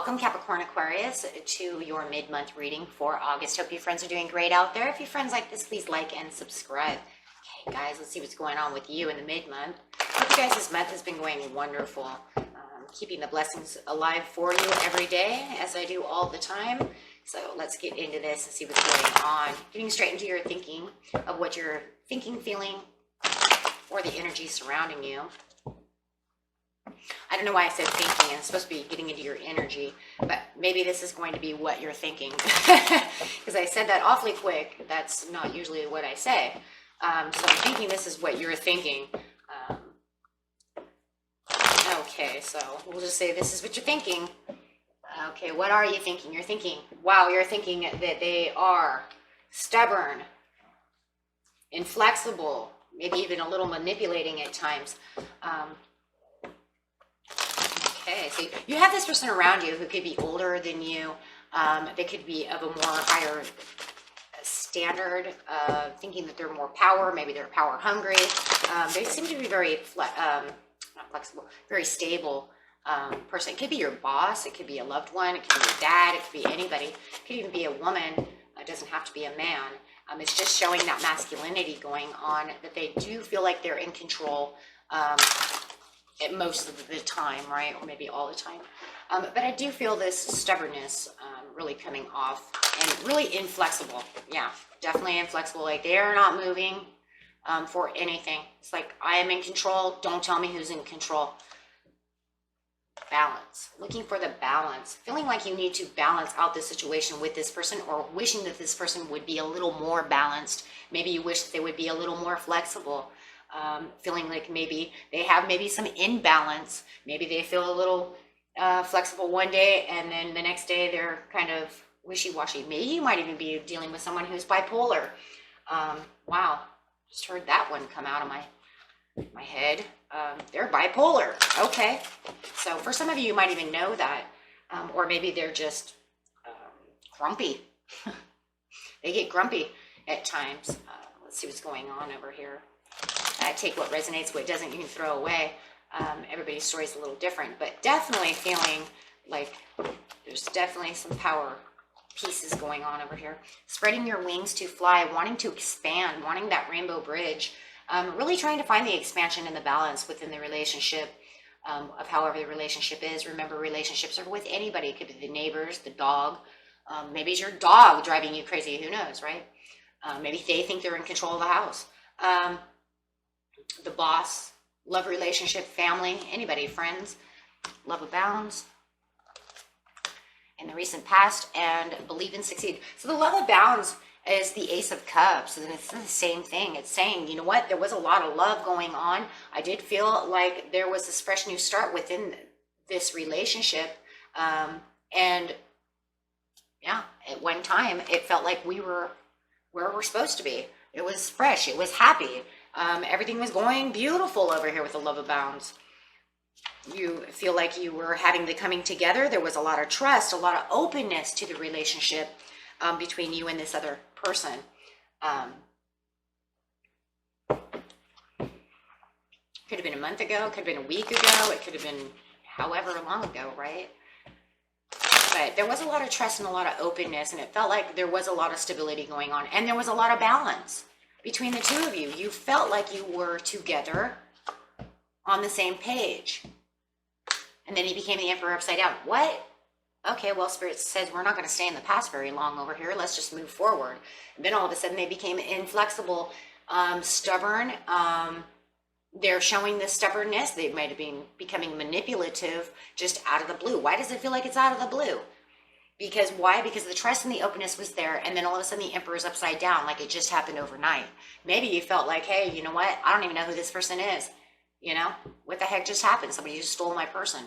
Welcome Capricorn Aquarius to your mid-month reading for August. Hope you friends are doing great out there. If you friends like this, please like and subscribe. Okay guys, let's see what's going on with you in the mid-month. Hope you guys this month has been going wonderful. Keeping the blessings alive for you every day, as I do all the time. So let's get into this and see what's going on. Getting straight into your thinking of what you're thinking, feeling, or the energy surrounding you. I don't know why I said thinking. It's supposed to be getting into your energy, but maybe this is going to be what you're thinking. Because I said that awfully quick. That's not usually what I say. So I'm thinking this is what you're thinking. Okay, so we'll just say this is what you're thinking. Okay, what are you thinking? You're thinking, wow, you're thinking that they are stubborn, inflexible, maybe even a little manipulating at times. Okay, so you have this person around you who could be older than you. They could be of a more higher standard, thinking that they're more power. Maybe they're power hungry. They seem to be very not flexible, very stable person. It could be your boss. It could be a loved one. It could be your dad. It could be anybody. It could even be a woman. It doesn't have to be a man. It's just showing that masculinity going on, that they do feel like they're in control at most of the time, right? Or maybe all the time. But I do feel this stubbornness really coming off, and really inflexible. Yeah, definitely inflexible. Like they are not moving for anything. It's like, I am in control. Don't tell me who's in control. Balance. Looking for the balance. Feeling like you need to balance out this situation with this person, or wishing that this person would be a little more balanced. Maybe you wish that they would be a little more flexible. Feeling like maybe they have some imbalance. Maybe they feel a little flexible one day, and then the next day they're kind of wishy-washy. Maybe you might even be dealing with someone who's bipolar. Wow, just heard that one come out of my head. They're bipolar. Okay, so for some of you, you might even know that, or maybe they're just grumpy. They get grumpy at times. Let's see what's going on over here. Take what resonates, what doesn't, you can throw away. Everybody's story is a little different, but definitely feeling like there's definitely some power pieces going on over here. Spreading your wings to fly, wanting to expand, wanting that rainbow bridge, really trying to find the expansion and the balance within the relationship, of however the relationship is. Remember, relationships are with anybody. It could be the neighbors, the dog. Maybe it's your dog driving you crazy. Who knows, right? Maybe they think they're in control of the house. The boss, love relationship, family, anybody, friends, love abounds in the recent past, and believe and succeed. So the love abounds is the Ace of Cups, and it's the same thing. It's saying, you know what, there was a lot of love going on. I did feel like there was this fresh new start within this relationship, and yeah, at one time it felt like we were where we're supposed to be. It was fresh, it was happy. Everything was going beautiful over here with the love abounds. You feel like you were having the coming together. There was a lot of trust, a lot of openness to the relationship between you and this other person. Could have been a month ago, could have been a week ago, it could have been however long ago, right? But there was a lot of trust and a lot of openness, and it felt like there was a lot of stability going on, and there was a lot of balance between the two of you. You felt like you were together on the same page. And then he became the Emperor upside down. What? Okay, well, Spirit says we're not going to stay in the past very long over here. Let's just move forward. And then all of a sudden they became inflexible, stubborn. They're showing this stubbornness. They might have been becoming manipulative just out of the blue. Why does it feel like it's out of the blue? Because why? Because the trust and the openness was there, and then all of a sudden the Emperor's upside down, like it just happened overnight. Maybe you felt like, hey, you know what? I don't even know who this person is. You know, what the heck just happened? Somebody just stole my person.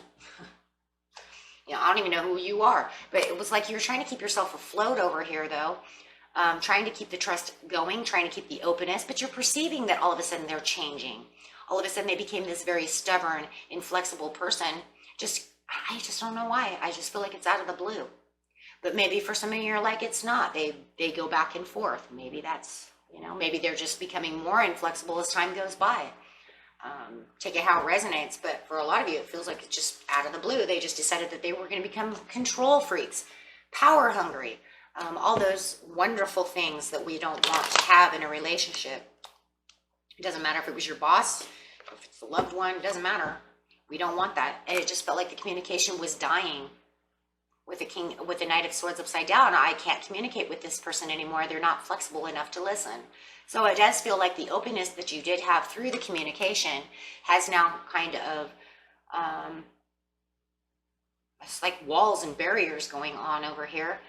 You know, I don't even know who you are. But it was like you were trying to keep yourself afloat over here, though. Trying to keep the trust going, trying to keep the openness, but you're perceiving that all of a sudden they're changing. All of a sudden they became this very stubborn, inflexible person. I just don't know why. I just feel like it's out of the blue. But maybe for some of you, you're like, it's not. They go back and forth. Maybe that's, you know, maybe they're just becoming more inflexible as time goes by. Take it how it resonates, but for a lot of you, it feels like it's just out of the blue. They just decided that they were going to become control freaks, power hungry, all those wonderful things that we don't want to have in a relationship. It doesn't matter if it was your boss, if it's a loved one, it doesn't matter. We don't want that. And it just felt like the communication was dying with the Knight of Swords upside down. I can't communicate with this person anymore. They're not flexible enough to listen. So it does feel like the openness that you did have through the communication has now kind of, it's like walls and barriers going on over here.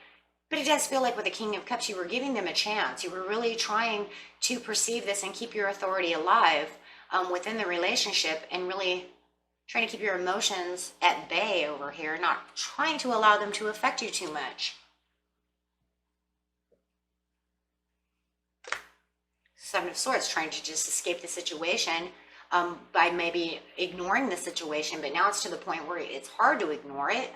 But it does feel like with the King of Cups, you were giving them a chance. You were really trying to perceive this and keep your authority alive within the relationship, and really trying to keep your emotions at bay over here, not trying to allow them to affect you too much. Seven of Swords, trying to just escape the situation by maybe ignoring the situation, but now it's to the point where it's hard to ignore it.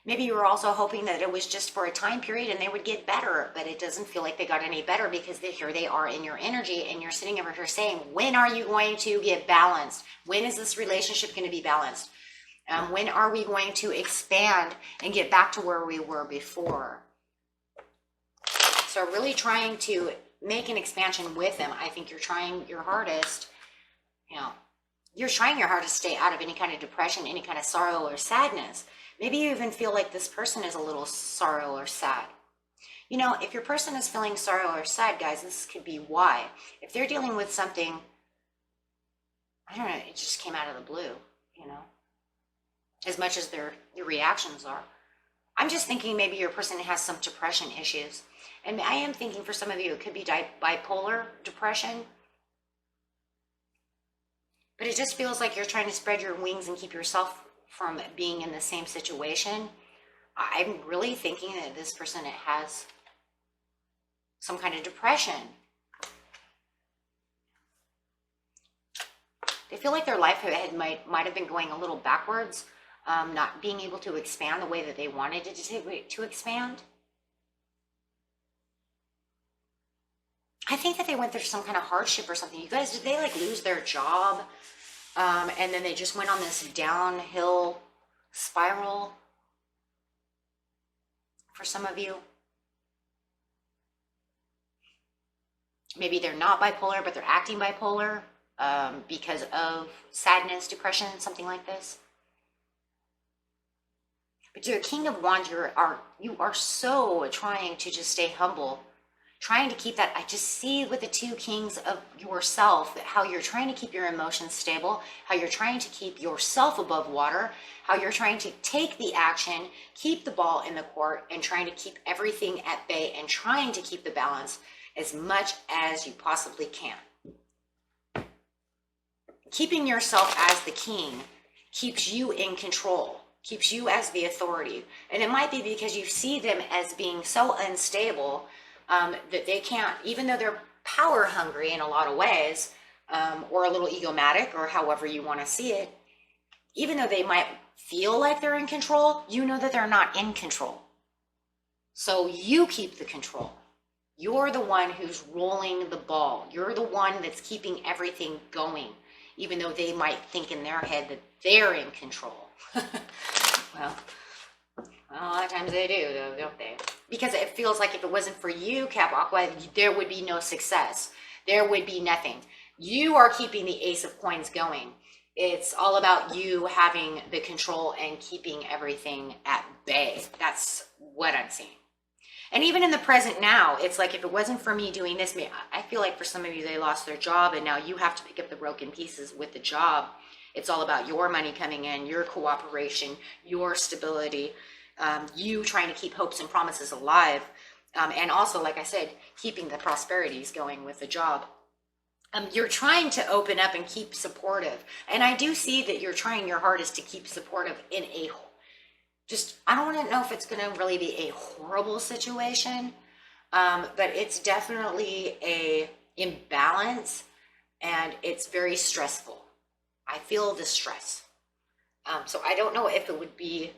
Maybe you were also hoping that it was just for a time period and they would get better, but it doesn't feel like they got any better, because here they are in your energy, and you're sitting over here saying, when are you going to get balanced? When is this relationship going to be balanced? When are we going to expand and get back to where we were before? So really trying to make an expansion with them. I think you're trying your hardest, you're trying your hardest to stay out of any kind of depression, any kind of sorrow or sadness. Maybe you even feel like this person is a little sorrow or sad. If your person is feeling sorrow or sad, guys, this could be why. If they're dealing with something, I don't know, it just came out of the blue, as much as your reactions are. I'm just thinking maybe your person has some depression issues. And I am thinking for some of you, it could be bipolar depression. But it just feels like you're trying to spread your wings and keep yourself from being in the same situation. I'm really thinking that this person has some kind of depression. They feel like their life might have been going a little backwards, not being able to expand the way that they wanted it to expand. I think that they went through some kind of hardship or something. You guys, did they lose their job? And then they just went on this downhill spiral for some of you. Maybe they're not bipolar, but they're acting bipolar because of sadness, depression, something like this. But you're a King of Wands. You are so trying to just stay humble, trying to keep that. I just see with the two kings of yourself, how you're trying to keep your emotions stable, how you're trying to keep yourself above water, how you're trying to take the action, keep the ball in the court, and trying to keep everything at bay, and trying to keep the balance as much as you possibly can. Keeping yourself as the king keeps you in control, keeps you as the authority. And it might be because you see them as being so unstable that they can't, even though they're power hungry in a lot of ways, or a little egomatic, or however you want to see it, even though they might feel like they're in control, you know that they're not in control. So you keep the control. You're the one who's rolling the ball. You're the one that's keeping everything going, even though they might think in their head that they're in control. Well, a lot of times they do, though, don't they? Because it feels like if it wasn't for you, Cap Aqua, there would be no success. There would be nothing. You are keeping the Ace of Coins going. It's all about you having the control and keeping everything at bay. That's what I'm seeing. And even in the present now, it's like if it wasn't for me doing this, I feel like for some of you, they lost their job and now you have to pick up the broken pieces with the job. It's all about your money coming in, your cooperation, your stability, you trying to keep hopes and promises alive. And also, like I said, keeping the prosperities going with the job. You're trying to open up and keep supportive. And I do see that you're trying your hardest to keep supportive in a I don't want to know if it's going to really be a horrible situation, but it's definitely a imbalance, and it's very stressful. I feel the stress. So I don't know if it would be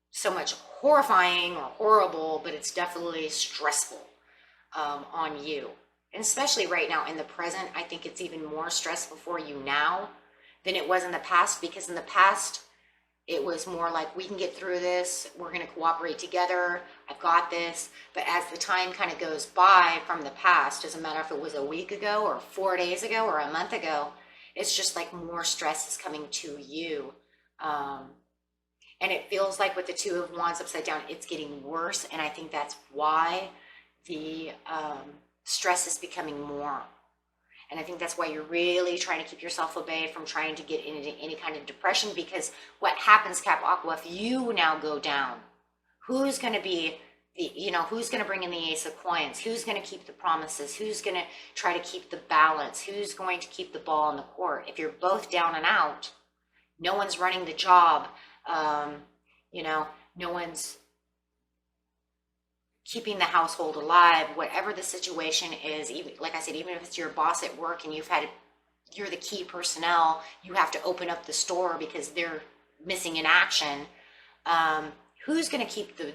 so much horrifying or horrible, but it's definitely stressful on you. And especially right now in the present, I think it's even more stressful for you now than it was in the past, because in the past, it was more like, we can get through this. We're going to cooperate together. I've got this. But as the time kind of goes by from the past, doesn't matter if it was a week ago or 4 days ago or a month ago, it's just like more stress is coming to you. And it feels like with the Two of Wands upside down, it's getting worse. And I think that's why the stress is becoming more. And I think that's why you're really trying to keep yourself away from trying to get into any kind of depression, because what happens, Cap Aqua, if you now go down, who's going to be the, who's going to bring in the Ace of Coins? Who's going to keep the promises? Who's going to try to keep the balance? Who's going to keep the ball in the court? If you're both down and out, no one's running the job. No one's keeping the household alive, whatever the situation is. Even, like I said, even if it's your boss at work and you're the key personnel, you have to open up the store because they're missing in action. Who's going to keep the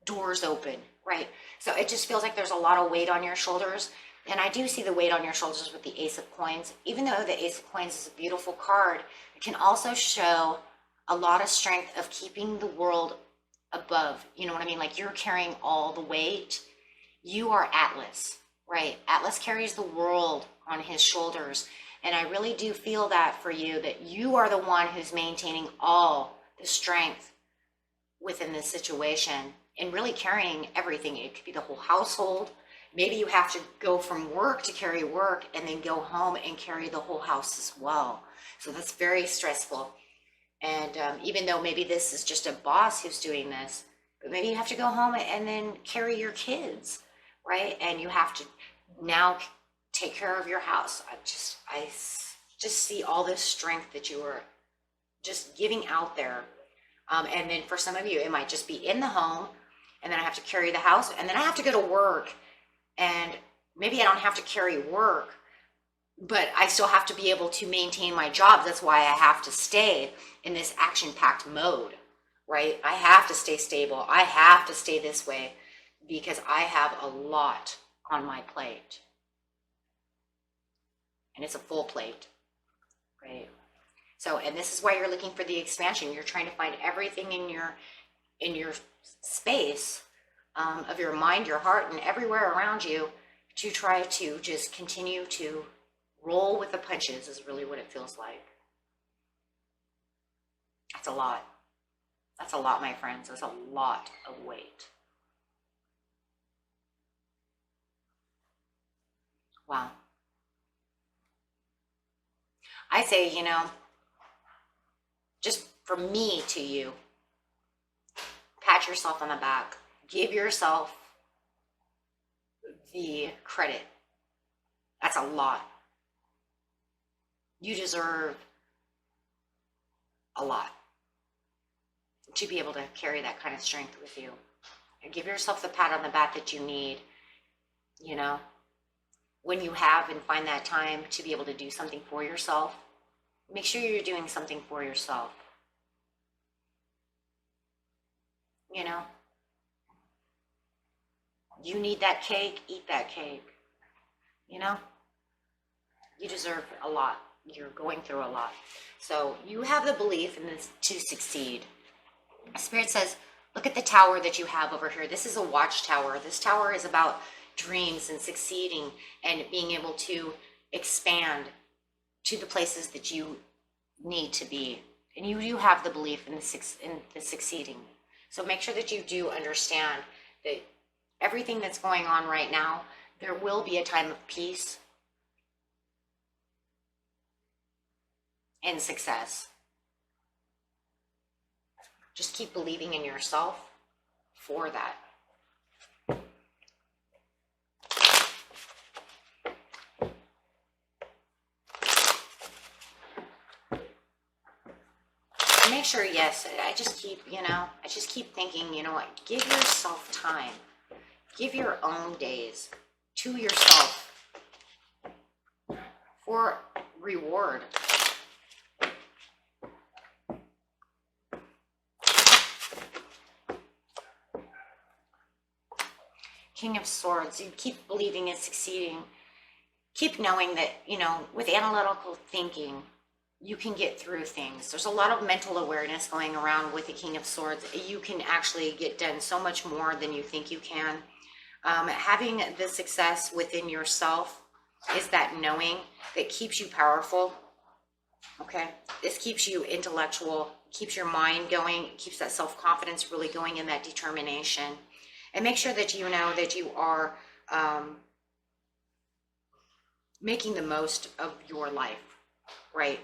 doors open, right? So it just feels like there's a lot of weight on your shoulders. And I do see the weight on your shoulders with the Ace of Coins. Even though the Ace of Coins is a beautiful card, it can also show a lot of strength of keeping the world above. You know what I mean? Like, you're carrying all the weight. You are Atlas, right? Atlas carries the world on his shoulders. And I really do feel that for you, that you are the one who's maintaining all the strength within this situation and really carrying everything. It could be the whole household. Maybe you have to go from work to carry work and then go home and carry the whole house as well. So that's very stressful. And even though maybe this is just a boss who's doing this, but maybe you have to go home and then carry your kids, right? And you have to now take care of your house. I just see all this strength that you are just giving out there. And then for some of you, it might just be in the home, and then I have to carry the house, and then I have to go to work, and maybe I don't have to carry work, but I still have to be able to maintain my job. That's why I have to stay in this action-packed mode, right? I have to stay stable. I have to stay this way because I have a lot on my plate. And it's a full plate, right? So, and this is why you're looking for the expansion. You're trying to find everything in your space of your mind, your heart, and everywhere around you to try to just continue to roll with the punches is really what it feels like. That's a lot. That's a lot, my friends. That's a lot of weight. Wow. I say, just from me to you, pat yourself on the back. Give yourself the credit. That's a lot. You deserve a lot to be able to carry that kind of strength with you. And give yourself the pat on the back that you need, when you have and find that time to be able to do something for yourself. Make sure you're doing something for yourself. You need that cake, eat that cake. You deserve a lot. You're going through a lot. So you have the belief in this to succeed. Spirit says, look at the tower that you have over here. This is a watchtower. This tower is about dreams and succeeding and being able to expand to the places that you need to be. And you have the belief in the succeeding. So make sure that you do understand that everything that's going on right now, there will be a time of peace and success. Just keep believing in yourself for that. Make sure, yes, I just keep thinking, what, give yourself time. Give your own days to yourself for reward. King of Swords, you keep believing in succeeding. Keep knowing that, you know, with analytical thinking, you can get through things. There's a lot of mental awareness going around with the King of Swords. You can actually get done so much more than you think you can. Having the success within yourself is that knowing that keeps you powerful. Okay, this keeps you intellectual, keeps your mind going, keeps that self-confidence really going, and that determination. And make sure that you know that you are making the most of your life, right?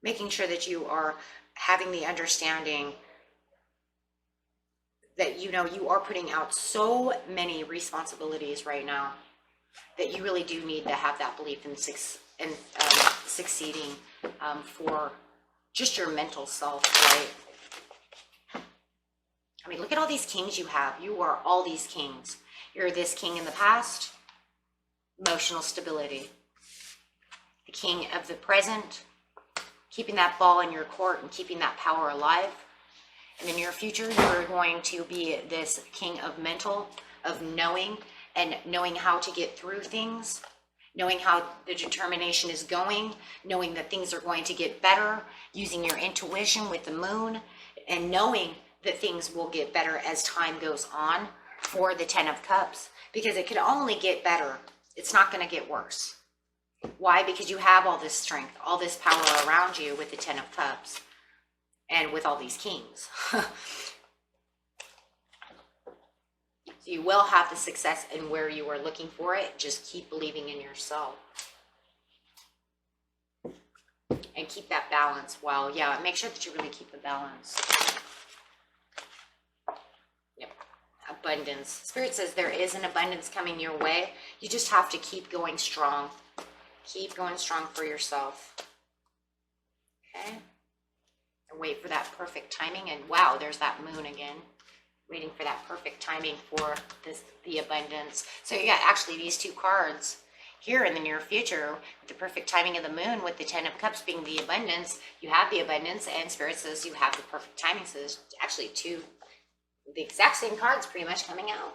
Making sure that you are having the understanding that, you know, you are putting out so many responsibilities right now that you really do need to have that belief in succeeding for just your mental self, right? I mean, look at all these kings you have. You are all these kings. You're this king in the past, emotional stability. The king of the present, keeping that ball in your court and keeping that power alive. In the near future, you're going to be this king of mental, of knowing, and knowing how to get through things, knowing how the determination is going, knowing that things are going to get better, using your intuition with the moon, and knowing that things will get better as time goes on for the 10 of Cups, because it can only get better. It's not going to get worse. Why? Because you have all this strength, all this power around you with the 10 of Cups and with all these kings. So you will have the success in where you are looking for it. Just keep believing in yourself. And keep that balance. Well, yeah, make sure that you really keep the balance. Yep. Abundance. Spirit says there is an abundance coming your way. You just have to keep going strong. Keep going strong for yourself. Okay? And wait for that perfect timing. And wow, there's that moon again. Waiting for that perfect timing for the abundance. So you got actually these two cards here in the near future with the perfect timing of the moon, with the 10 of Cups being the abundance. You have the abundance, and Spirit says you have the perfect timing. So there's actually two, the exact same cards pretty much coming out.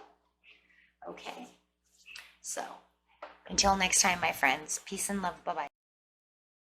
Okay. So until next time, my friends, peace and love. Bye-bye.